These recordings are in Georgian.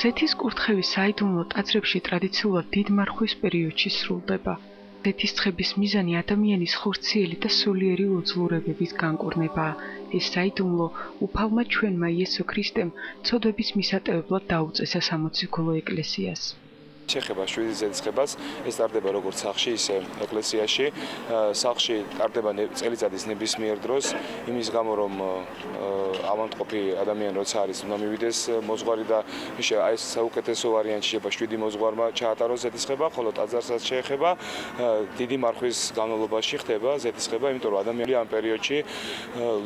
ზეთის კურთხევის საიდუმლო ტაძრებში ტრადიციულად დიდ მარხვის პერიოდში სრულდება. ზეთის ცხების მიზანი ადამიანის ხორციელი და სულიერი უძლურებების განკურნებაა. ეს საიდუმლო უფალმა ჩვენმა იესო ქრისტემ ცოდვების მისატევებლად დაუწესა სამოციქულო ეკლესიას. შეხება 7 ზედისხებას ეს ტარდება როგორც სახლში, ისე ეკლესიაში. სახლში ტარდება წელიწადის ნებისმიერ დროს, იმის გამო რომ ავადმყოფი ადამიანი როცა არის, უნდა მივიდეს მოძღვარი და აი ეს საუკეთესო ვარიანტი შეიძლება 7 მოძღვარმა ჩაატაროს ზედისხება, ხოლო ტაძარსაც შეეხება დიდი მარხვის განმავლობაში ხდება ზედისხება, იმიტომ რომ ადამიანი ამ პერიოდში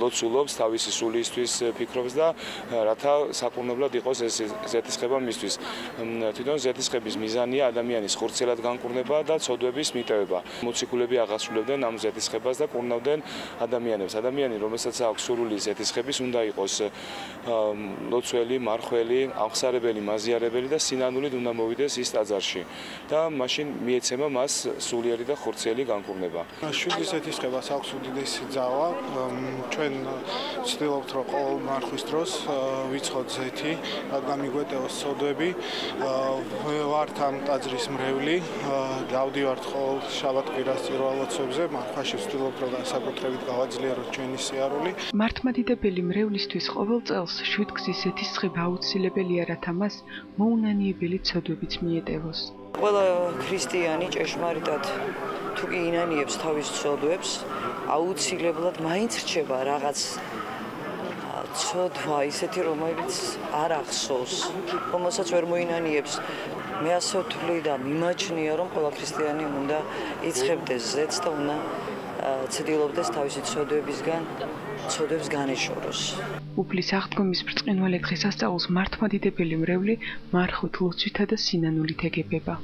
ლოცულობს თავისი სულისთვის ფიქრობს და რათა საკურნებლად იყოს ეს ზედისხება მისთვის. თვითონ ზედისხების მიზანია ადამიანის ხორციელად განკურნება და ცოდვების მიტევება. მოციქულები აღასრულებდნენ ამ ზედისხებას და კურნავდნენ ადამიანებს. ადამიანი, რომელსაც აქვს სურვილი ზედისხების, უნდა იყოს ლოცველი, მარხველი, ამხსარებელი, მაზიარებელი და სინანულით უნდა მოვიდეს ის ტაძარში და მაშინ მიეცემა მას სულიერი და ხორციელი განკურნება. 7 ზედისხებას აქვს უდიდესი ძალა. ჩვენ ვცდილობთ, რომ ყოველ მარხვის დროს ვიცხოთ ზეთი, რადგან მიგვეტევოს ცოდვები. ვართ ამ ტაძრის მრევლი, დავდივართ ყოველ შაბათ-კვირას წირვალოცებზე, მარხვაში ვცდილობთ, რომ განსაკუთრებით გავაძლიეროთ ჩვენი სიარული. მართლმადიდებელი მრევლისთვის ყოველ წელს 7 გზის ზეთისხება აუცილებელია, რათა მას მოუნანიებელი ცოდვებიც მიეტევოს. ყველა ქრისტიანი ჭეშმარიტად თუ კი ინანიებს თავის ცოდვებს, აუცილებლად მაინც რჩება რაღაც ცოდვა ისეთი, რომელიც არ ახსოვს, რომელსაც ვერ მოინანიებს. მე ასე ვთვლი და მიმაჩნია, რომ ყველა ქრისტიანი უნდა იცხებდეს ზეთს და უნდა ცდილობდეს თავისი ცოდვებს განეშოროს. უფლის აღდგომის ბრწყინვალე დღესასწაულს მართლმადიდებელი მრევლი მარხვით, ლოცვითა და სინანულით ეგებება.